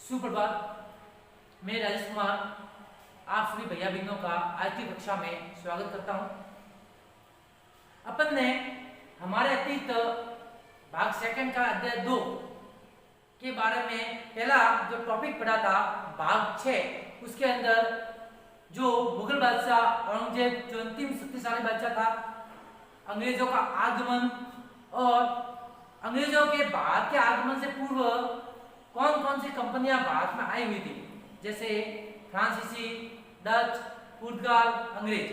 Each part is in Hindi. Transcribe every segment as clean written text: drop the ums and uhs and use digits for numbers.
सुप्रभात। मैं राजेश कुमार आप सभी भैया बहनों का आज की कक्षा में स्वागत करता हूं। अपन ने हमारे अतीत भाग सेकंड का अध्याय 2 के बारे में पहला जो टॉपिक पढ़ा था भाग 6, उसके अंदर जो मुगल बादशाह औरंगजेब जो अंतिम शक्तिशाली बादशाह था, अंग्रेजों का आगमन और अंग्रेजों के भारत के आगमन से पूर्व कौन कौन सी कंपनियां भारत में आई हुई थी, जैसे फ्रांसीसी, डच, पुर्तगाल, अंग्रेज।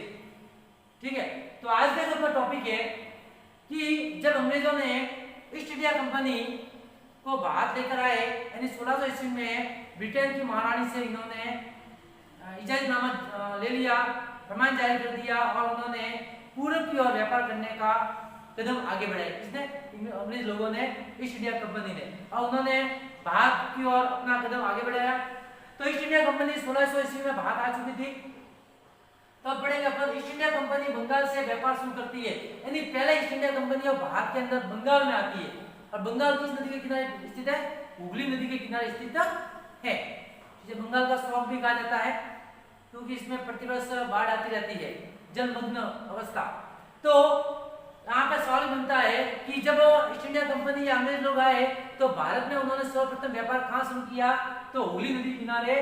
ठीक है, तो आज का जो टॉपिक है कि जब अंग्रेजों ने ईस्ट इंडिया कंपनी को भारत लेकर आए, यानी 1600 ईस्वी में ब्रिटेन की महारानी से इन्होंने इजाजतनामा ले लिया, फरमान जारी कर दिया और उन्होंने पूरब की ओर व्यापार करने का कदम आगे बढ़ाए। किसने? अंग्रेज लोगों ने, ईस्ट इंडिया कंपनी ने, और उन्होंने भारत की ओर अपना कदम आगे बढ़ाया। तो ईस्ट इंडिया कंपनी 1600 ईस्वी में भारत आ चुकी थी। तो अब पढ़ेंगे अपन, ईस्ट इंडिया कंपनी बंगाल से व्यापार शुरू करती है, यानी पहले ईस्ट इंडिया कंपनी और भारत के अंदर बंगाल में आती है। और बंगाल किस नदी के किनारे स्थित है? हुगली नदी के किनारे स्थित है। जिसे बंगाल का स्वैम्प भी कहा जाता है, क्योंकि इसमें प्रतिवर्ष बाढ़ आती रहती है, जलमग्न अवस्था। तो यहाँ पे सवाल बनता है कि जब ईस्ट इंडिया कंपनी या अंग्रेज लोग आए तो भारत में उन्होंने सर्वप्रथम व्यापार कहाँ शुरू किया? तो हुगली नदी किनारे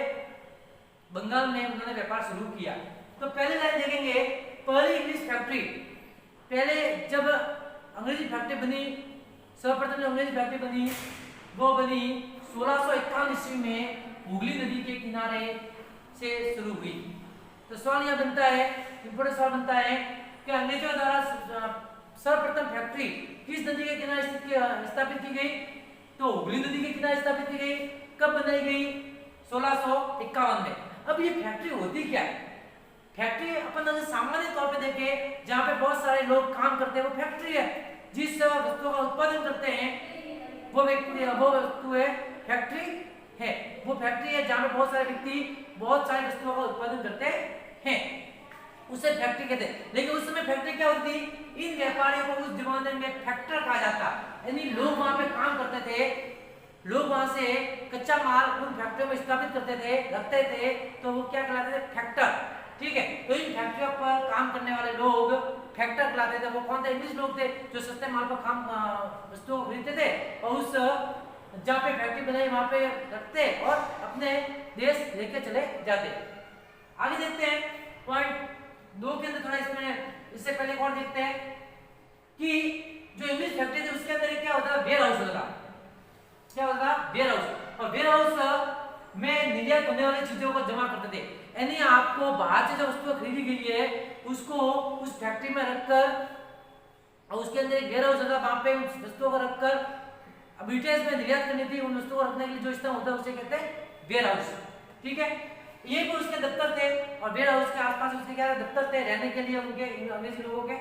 बंगाल में उन्होंने व्यापार शुरू किया। तो पहले लाइन देखेंगे, पहली इंग्लिश फैक्ट्री, पहले जब अंग्रेजी फैक्ट्री बनी, सर्वप्रथम जो अंग्रेजी फैक्ट्री बनी वो बनी 1651 ईस्वी में हुगली नदी के किनारे से शुरू हुई। तो सवाल यह बनता है, इंपोर्टेंट सवाल बनता है कि अंग्रेजों द्वारा सर्वप्रथम फैक्ट्री किस नदी के किनारे स्थापित की गई? तो हुगली नदी के किनारे स्थापित की गई। कब बनाई गई? 1651 में। अब ये फैक्ट्री होती क्या है? फैक्ट्री अपन अगर सामान्य तौर पे देखें, जहाँ पे बहुत सारे लोग काम करते हैं, वो फैक्ट्री है। जिस वस्तु का उत्पादन करते हैं वो वस्तु है फैक्ट्री है। वो फैक्ट्री है जहाँ पे बहुत सारे व्यक्ति बहुत सारी वस्तुओं का उत्पादन करते हैं, उसे फैक्ट्री कहते हैं। लेकिन उस समय फैक्ट्री क्या होती? इन व्यापारियों को उस जमाने में फैक्टर कहा जाता, यानी लोग वहां पे काम करते थे, लोग वहां से कच्चा माल उन फैक्ट्रियों में स्थापित करते थे, रखते थे, तो वो क्या कहलाते थे? फैक्टर। ठीक है, तो इन फैक्ट्रियों पर काम करने वाले लोग फैक्टर कहलाते थे। वो कौन थे? इंग्लिश लोग थे, जो सस्ते माल पर काम वस्तुओं खरीदते थे और उस जहाँ पे फैक्ट्री बनाई वहां पे रखते और अपने देश लेके चले जाते। आगे देखते हैं पॉइंट 2 के अंदर, थोड़ा इससे पहले और देखते हैं कि जो इंग्लिश फैक्ट्री थी उसके अंदर क्या होता है? वेयर हाउस होता। क्या होता? Warehouse. और वेयर हाउस में निर्यात होने वाली चीजों को जमा करते थे, यानी आपको बाहर से जो वस्तु खरीदी गई है उसको उस फैक्ट्री में रखकर, और उसके अंदर एक वेयर हाउस होता, वहां पे उस वस्तुओं को रखकर ब्रिटेन में निर्यात करनी थी, उन वस्तुओं को रखने के लिए जो स्थान होता है उसे कहते हैं वेयर हाउस। ठीक है, ये भी उसके दफ्तर थे और वेयर हाउस के आसपास उसके क्या दफ्तर थे रहने के लिए उनके अंग्रेजी लोगों के,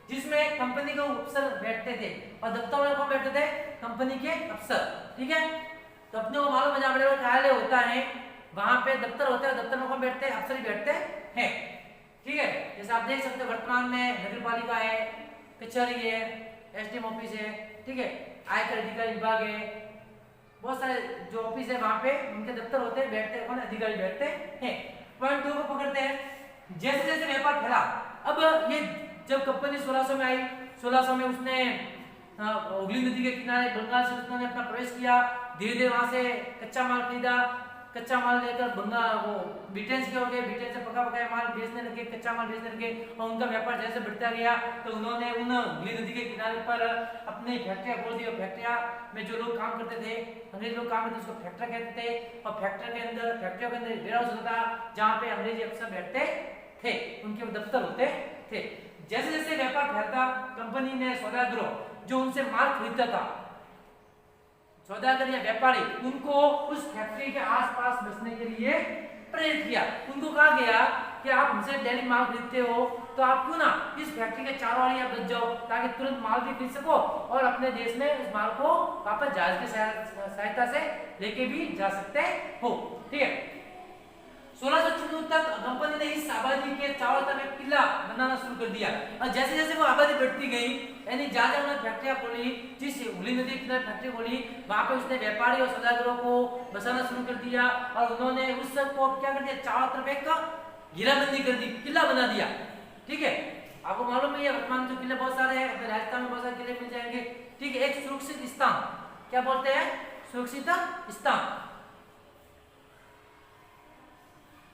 जिसमें कंपनी के अफसर बैठते थे। और दफ्तर में कौन बैठते थे? कंपनी के अफसर। ठीक है, तो अपने को मालूम है जहाँ बड़े बड़े कार्यालय होता है वहां पे दफ्तर होते हैं, दफ्तर में कौन बैठते हैं? अफसर ही बैठते हैं। ठीक है, जैसे आप देख सकते हैं वर्तमान में नगर पालिका है, कचहरी है, एसडीएम ऑफिस है, ठीक है, आयकर अधिकारी विभाग है, बहुत सारे जो ऑफिस है वहां पे उनके दफ्तर होते हैं, बैठते हैं, अधिकारी बैठते हैं। पॉइंट 2 को पकड़ते हैं, जैसे जैसे व्यापार फैला। अब ये जब कंपनी 1600 में आई, 1600 में उसने हुगली नदी के किनारे बंगाल से उसने अपना प्रवेश किया, धीरे धीरे वहां से कच्चा माल खरीदा, कच्चा माल लेकर बंगाल वो ब्रिटेन के हो गए, ब्रिटेन से पका पकाया माल बेचने लगे, कच्चा माल बेचने लगे, और उनका व्यापार जैसे बढ़ता गया तो उन्होंने उन हुगली नदी के किनारे पर अपनी फैक्ट्रियां खोल दी। और फैक्ट्रियां में जो लोग काम करते थे, अंग्रेज लोग काम करते थे, उसको फैक्टर कहते थे। और फैक्टर के अंदर, फैक्ट्रियों के अंदर वेयर हाउस होता था जहाँ पे अंग्रेजी अफसर बैठते थे, उनके दफ्तर होते थे। जैसे जैसे व्यापार फैलता, कंपनी ने सौदागरों जो उनसे माल खरीदता था, सौदागर या व्यापारी, उनको उस फैक्ट्री के आसपास बसने के लिए प्रेरित किया। उनको कहा गया कि आप हमसे डेली माल खरीदते हो तो आप क्यों ना इस फैक्ट्री के चारों ओर आप बच जाओ, ताकि तुरंत माल भी खरीद सको और अपने देश में उस माल को वापस जहाज की सहायता से लेके भी जा सकते हो। ठीक है, 1696 तक कंपनी ने इस आबादी के चारों तरफ एक किला बनाना शुरू कर दिया। और जैसे जैसे वो आबादी बढ़ती गई, यानी जहाँ जहाँ उन्होंने फैक्ट्रियां खोली, जिस हुगली नदी के किनारे फैक्ट्री खोली, वहां पे उसने व्यापारी और सौदागरों को बसाना शुरू कर दिया। और उन्होंने उस सबको क्या कर दिया, चारों तरफ एक घेराबंदी कर दी, किला बना दिया। ठीक है, आपको मालूम है ये वर्तमान जो किले बहुत सारे हैं, राजस्थान में बहुत सारे किले मिल जाएंगे। ठीक है, एक सुरक्षित स्थान, क्या बोलते हैं, सुरक्षित स्थान।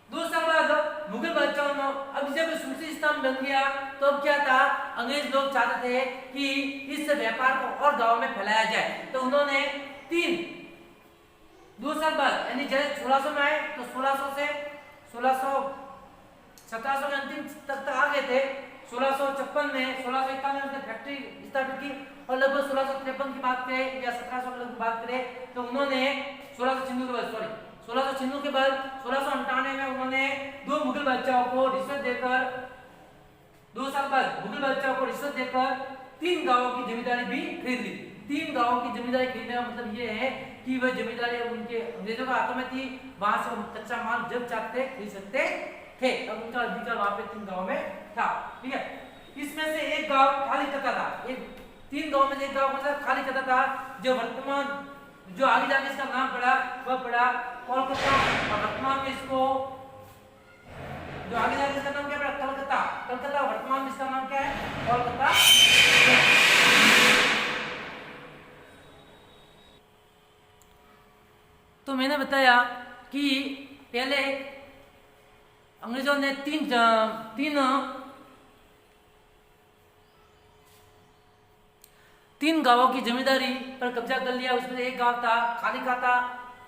दूसरा बात, मुगल बादशाहों ने अब जब सुरक्षित स्थान बन गया तो अब क्या था, अंग्रेज लोग चाहते थे कि इस व्यापार को और गांव में फैलाया जाए। तो उन्होंने 2 साल बाद, यानी जब 1600 में आए तो 1600 से 1700 के अंतिम तक आ गए थे। 1656 में 1651 में उसने फैक्ट्री स्थापित की और लगभग 1653 की बात करें या 1700 की बात करें तो उन्होंने 1696 के बाद 1698 में उन्होंने 2 मुगल बादशाहों को रिश्वत देकर 2 साल बाद मुगल बादशाहों को रिश्वत देकर 3 गांवों की जमींदारी भी खरीद ली। 3 गांवों की जमींदारी खरीदने का मतलब ये है कि वह जमींदारी उनके अंग्रेजों के हाथों में थी, वहां से कच्चा माल जब चाहते खरीद सकते थे। अब उनका अधिकार वहां पे 3 गांव में था। ठीक है, इसमें से एक गांव खाली करता था, एक 3 गांव में से एक गांव मतलब खाली करता था, जो वर्तमान जो आगे जाके इसका नाम पड़ा वह पड़ा कोलकाता। और वर्तमान में इसको जो आगे जाके इसका नाम क्या पड़ा, कलकत्ता। कलकत्ता वर्तमान में इसका नाम क्या है, कोलकाता। तो मैंने बताया कि पहले अंग्रेजों ने तीन गांवों की जमींदारी पर कब्जा कर लिया। उसमें एक गांव था खालिका था,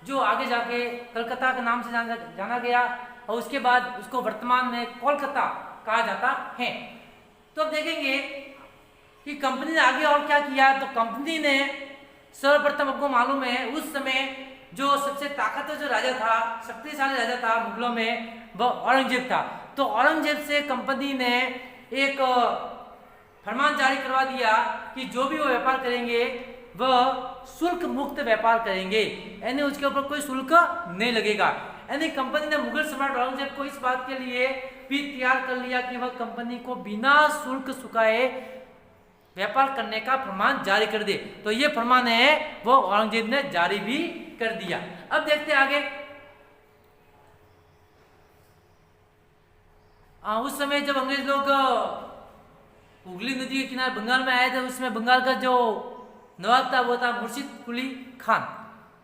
जो आगे जाके कलकत्ता के नाम से जाना गया और उसके बाद उसको वर्तमान में कोलकाता कहा जाता है। तो अब देखेंगे कि कंपनी ने आगे और क्या किया। तो कंपनी ने सर्वप्रथम, आपको मालूम है उस समय जो सबसे ताकतवर जो राजा था, शक्तिशाली राजा था मुगलों में, वह औरंगजेब था। तो औरंगजेब से कंपनी ने एक फरमान जारी करवा दिया कि जो भी वो व्यापार करेंगे वह शुल्क मुक्त व्यापार करेंगे, यानी उसके ऊपर कोई शुल्क नहीं लगेगा। यानी कंपनी ने मुगल सम्राट औरंगजेब को इस बात के लिए भी तैयार कर लिया कि वह कंपनी को बिना शुल्क चुकाए व्यापार करने का फरमान जारी कर दे। तो ये फरमान है वो औरंगजेब ने जारी भी कर दिया। अब देखते हैं आगे। उस समय जब अंग्रेज लोग हुगली नदी के किनारे बंगाल में आए थे, उसमें बंगाल का जो नवाब था वो था मुर्शिद कुली खान।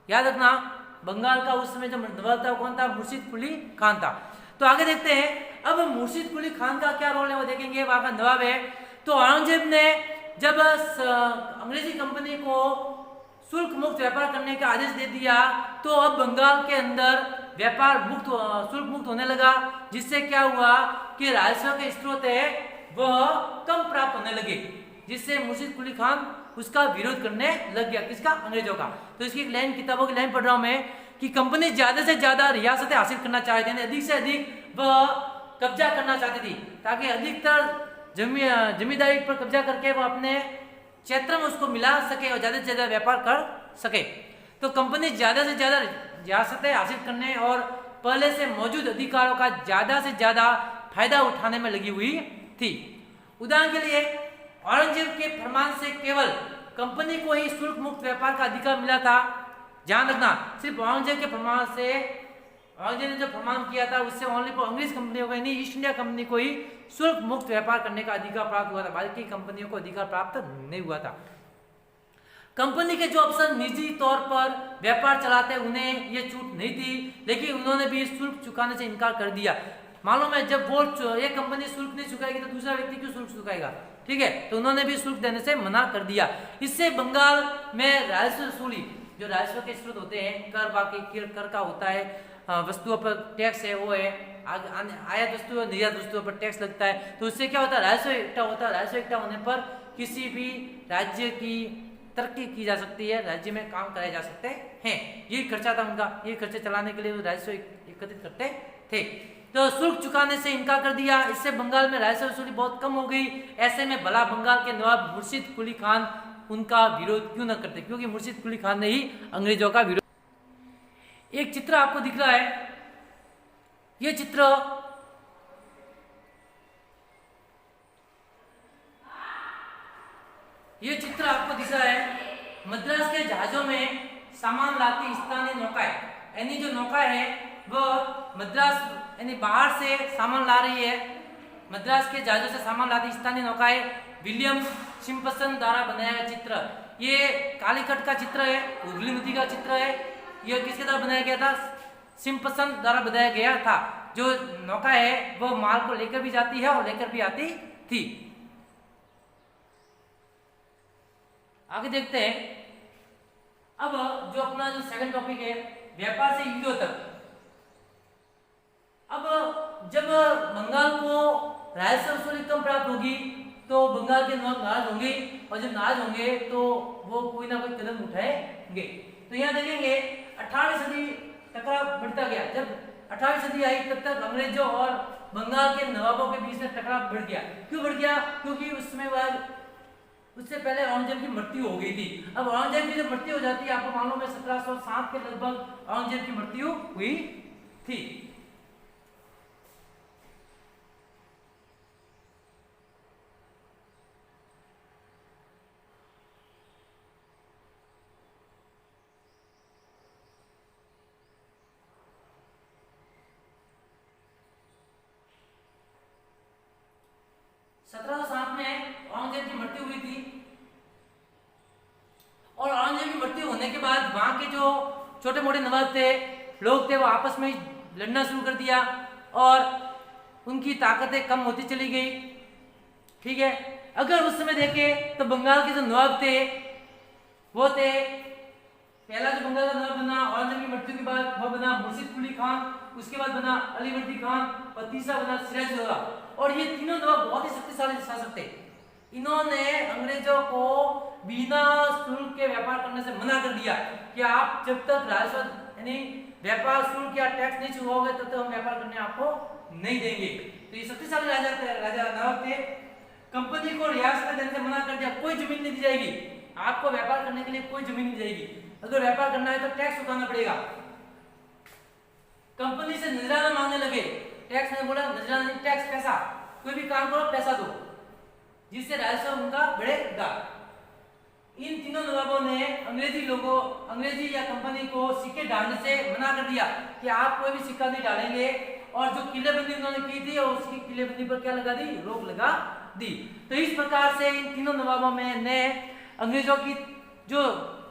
याद रखना, बंगाल का उस समय जो नवाब था कौन था, मुर्शिद कुली खान था। तो आगे देखते हैं अब मुर्शिद कुली खान का क्या रोल है वो देखेंगे, वहां का नवाब है। तो औरंगजेब ने जब अंग्रेजी कंपनी को शुल्क मुक्त व्यापार करने का आदेश दे दिया तो अब बंगाल के अंदर व्यापार शुल्क मुक्त होने लगा, जिससे क्या हुआ कि राजस्व के स्रोत है वह कम प्राप्त होने लगे, जिससे मुर्शिद कुली खान उसका विरोध करने लग गया। किसका, अंग्रेजों का। तो इसकी एक लाइन, किताबों की लाइन पढ़ रहा हूं मैं कि कंपनी ज्यादा से ज्यादा रियासतें हासिल करना चाहते थे, अधिक से अधिक वह कब्जा करना चाहती थी, ताकि अधिकतर जमींदारी पर कब्जा करके वो अपने क्षेत्र में उसको मिला सके और ज्यादा से ज्यादा व्यापार कर सके। तो कंपनी ज्यादा से ज्यादा रियासतें हासिल करने और पहले से मौजूद अधिकारों का ज्यादा से ज्यादा फायदा उठाने में लगी हुई थी। उदाहरण के लिए औरंगजेब के फरमान से केवल कंपनी को ही शुल्क मुक्त व्यापार का अधिकार मिला था। ध्यान रखना, सिर्फ औरंगजेब के फरमान से, औरंगजेब ने जो फरमान किया था उससे ओनली अंग्रेज कंपनियों को, यानी ईस्ट इंडिया कंपनी को ही शुल्क मुक्त व्यापार करने का अधिकार प्राप्त हुआ था, बाकी कंपनियों को अधिकार प्राप्त नहीं हुआ था। कंपनी के जो अफसर निजी तौर पर व्यापार चलाते उन्हें ये छूट नहीं थी, लेकिन उन्होंने भी शुल्क चुकाने से इनकार कर दिया। मालूम है जब वो एक कंपनी शुल्क नहीं चुकाएगी तो दूसरा व्यक्ति क्यों शुल्क चुकाएगा, ठीक है। तो उन्होंने भी शुल्क देने से मना कर दिया। इससे बंगाल में राजस्व वसूली, जो राजस्व के स्रोत होते हैं, कर, बाकी कर का होता है, वस्तुओं पर टैक्स है, वो है आयात वस्तु और निर्यात वस्तुओं पर टैक्स लगता है। तो उससे क्या होता है, राजस्व इकट्ठा होता है। राजस्व इकट्ठा होने पर किसी भी राज्य की तरक्की की जा सकती है, राज्य में काम कराए जा सकते हैं। ये खर्चा था उनका, ये खर्चे चलाने के लिए वो राजस्व एकत्रित करते थे। तो शुल्क चुकाने से इनकार कर दिया। इससे बंगाल में राजस्व वसूली बहुत कम हो गई। ऐसे में भला बंगाल के नवाब मुर्शिद कुली खान उनका विरोध क्यों न करते, क्योंकि मुर्शिद कुली खान ने ही अंग्रेजों का विरोध। एक चित्र आपको दिख रहा है, ये चित्र आपको दिख रहा है। मद्रास के जहाजों में सामान लाती स्थानीय नौकाएं, यानी जो नौका है वह मद्रास यानी बाहर से सामान ला रही है। मद्रास के जहाजों से सामान लाती स्थानीय नौकाएं विलियम सिम्पसन द्वारा बनाया गया चित्र। ये कालीकट का चित्र है, हुगली नदी का चित्र है। यह किसके द्वारा बनाया गया था? सिम्पसन द्वारा बनाया गया था। जो नौका है वह माल को लेकर भी जाती है और लेकर भी आती थी। आगे देखते हैं। अब जो अपना जो सेकंड टॉपिक है, व्यापार से युद्धों तक। अब जब बंगाल को राजस्व वसूली कम प्राप्त होगी तो बंगाल के नवाब नाराज होंगे, और जब नाराज होंगे तो वो कोई ना कोई कदम उठाएंगे। तो यहाँ देखेंगे 18वीं सदी टकराव बढ़ता गया। जब 18वीं सदी आई तब तक अंग्रेजों और बंगाल के नवाबों के बीच में टकराव बढ़ गया। क्यों बढ़ गया? क्योंकि उस समय बाद उससे पहले औरंगजेब की मृत्यु हो गई थी। अब औरंगजेब की जब मृत्यु हो जाती है, आपको मालूम है 1707 के लगभग औरंगजेब की मृत्यु हुई थी। में औरंगजेब की मृत्यु हुई थी, और औरंगजेब की मृत्यु होने के बाद वहां के जो छोटे मोटे नवाब थे, लोग थे, वो आपस में लड़ना शुरू कर दिया और उनकी ताकतें कम होती चली गई। ठीक है, अगर उस समय देखें तो बंगाल के जो नवाब थे वो थे, पहला जो बंगाल का नवाब बना औरंगजेब की मृत्यु के बाद वो बना मुर्शिद कुली खान, उसके बाद बना अलीवर्दी खान, और तीसरा बना सिराजुद्दौला। और ये तीनों नवाब बहुत ही शक्तिशाली शासक थे। इन्होंने अंग्रेजों को बिना शुल्क के व्यापार करने से मना कर दिया कि आप जब तक राजस्व यानी व्यापार शुल्क या टैक्स नहीं चुकाओगे तब तक हम व्यापार करने आपको नहीं देंगे। तो ये शक्तिशाली राजा नवाब थे। कंपनी को रियासत देने से मना कर दिया, कोई जमीन नहीं दी जाएगी, आपको व्यापार करने के लिए कोई जमीन नहीं दी जाएगी, अगर व्यापार करना है तो टैक्स चुकाना पड़ेगा। कंपनी से नजराना मांगने लगे, टैक्स ने बोला नजराना नहीं, टैक्स पैसा, कोई भी काम करो पैसा दो, जिससे राजस्व उनका बढ़ेगा। इन तीनों नवाबों ने अंग्रेजी या कंपनी को सिक्के डालने से मना कर दिया कि आप कोई भी सिक्का नहीं डालेंगे, और जो किलेबंदी उन्होंने की थी और उसकी किलेबंदी पर क्या लगा दी, रोक लगा दी। तो इस प्रकार से इन तीनों नवाबों में ने अंग्रेजों की जो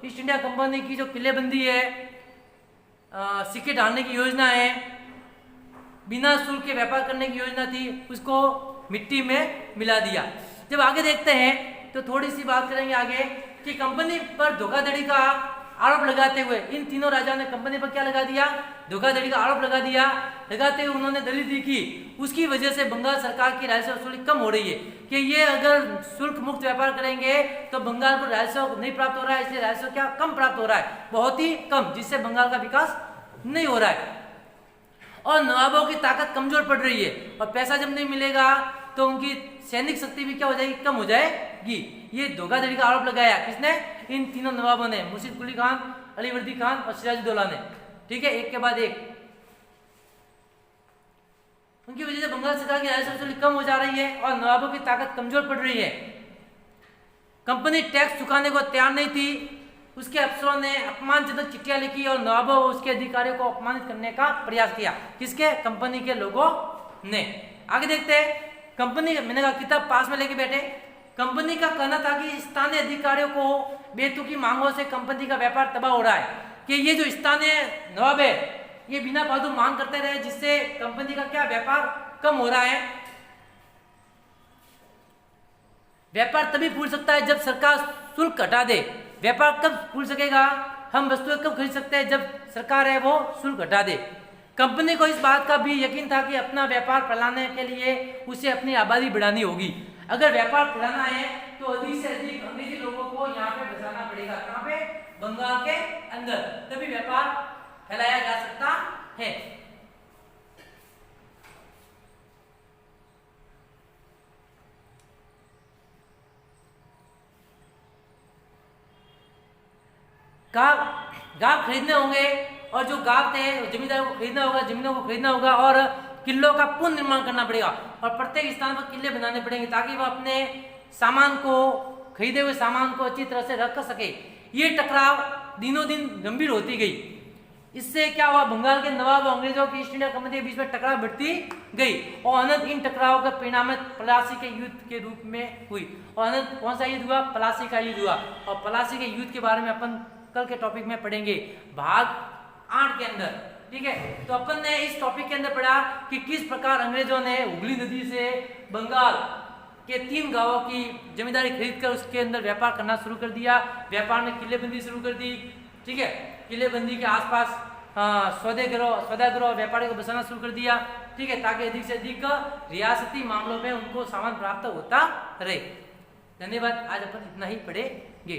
ईस्ट इंडिया कंपनी की जो किलेबंदी है, सिक्के डालने की योजना है, बिना शुल्क के व्यापार करने की योजना थी, उसको मिट्टी में मिला दिया। जब आगे देखते हैं तो थोड़ी सी बात करेंगे आगे कि कंपनी पर धोखाधड़ी का आरोप लगाते हुए इन तीनों राजाओं ने कंपनी पर क्या लगा दिया, धोखाधड़ी का आरोप लगा दिया। लगाते हुए उन्होंने दलील दी कि उसकी वजह से बंगाल सरकार की राजस्व वसूली कम हो रही है, कि ये अगर शुल्क मुक्त व्यापार करेंगे तो बंगाल को राजस्व नहीं प्राप्त हो रहा है, इसलिए राजस्व क्या कम प्राप्त हो रहा है, बहुत ही कम, जिससे बंगाल का विकास नहीं हो रहा है, और नवाबों की ताकत कमजोर पड़ रही है, और पैसा जब नहीं मिलेगा तो उनकी सैनिक शक्ति भी क्या हो जाएगी, कम हो जाएगी। ये धोखाधड़ी का आरोप लगाया किसने, इन तीनों नवाबों ने, मुर्शिद कुली खान, अलीवर्दी खान और सिराजुद्दौला ने। ठीक है, एक के बाद एक। उनकी वजह से बंगाल सरकार की राजस्व वसूली कम हो जा रही है और नवाबों की ताकत कमजोर पड़ रही है। कंपनी टैक्स चुकाने को तैयार नहीं थी, उसके अफसरों ने अपमानजनक चिट्ठियां लिखी और नवाबों और उसके अधिकारियों को अपमानित करने का प्रयास किया। किसके, कंपनी के लोगों ने। आगे देखते हैं, कंपनी, मैंने कहा किताब पास में लेके बैठे। कंपनी का कहना था कि स्थानीय अधिकारियों को बेतुकी मांगों से कंपनी का व्यापार तबाह हो रहा है, कि ये जो स्थानीय नवाब है ये बिना फालतू मांग करते रहे, जिससे कंपनी का क्या व्यापार कम हो रहा है। व्यापार तभी फूल सकता है जब सरकार शुल्क हटा दे। व्यापार कब फूल सकेगा, हम वस्तुएं कब खरीद सकते हैं, जब सरकार है वो शुल्क हटा दे। कंपनी को इस बात का भी यकीन था कि अपना व्यापार फैलाने के लिए उसे अपनी आबादी बढ़ानी होगी। अगर व्यापार फैलाना है तो अधिक से अधिक अंग्रेजी लोगों को यहाँ पे बसाना पड़ेगा। कहाँ पे, बंगाल के अंदर, तभी व्यापार फैलाया जा सकता है। गाहक खरीदने होंगे और जो गांव थे जमींदारों को खरीदना होगा, जमीनों को खरीदना होगा और किलों का पुनर्निर्माण करना पड़ेगा और प्रत्येक स्थान पर किले बनाने पड़ेंगे ताकि वह अपने सामान को, खरीदे हुए सामान को अच्छी तरह से रख सके। ये टकराव दिनों दिन गंभीर होती गई। इससे क्या हुआ, बंगाल के नवाब और अंग्रेजों की ईस्ट इंडिया कंपनी के बीच में टकराव बढ़ती गई और अनंत इन टकराव का परिणाम पलासी के युद्ध के रूप में हुई। और अनंत कौन सा युद्ध हुआ? पलासी का युद्ध हुआ। और पलासी के युद्ध के बारे में अपन कल के टॉपिक में पढ़ेंगे भाग 8 के अंदर। ठीक है, तो अपन ने इस टॉपिक के अंदर पढ़ा कि किस प्रकार अंग्रेजों ने हुगली नदी से बंगाल के 3 गांवों की जमींदारी खरीदकर उसके अंदर व्यापार करना शुरू कर दिया। व्यापार में किलेबंदी शुरू कर दी। ठीक है, किलेबंदी के आसपास सौदागरों व्यापारियों को बसाना शुरू कर दिया। ठीक है, ताकि अधिक से अधिक रियासती मामलों में उनको सामान प्राप्त होता रहे। धन्यवाद, आज अपन इतना ही पढ़ेंगे।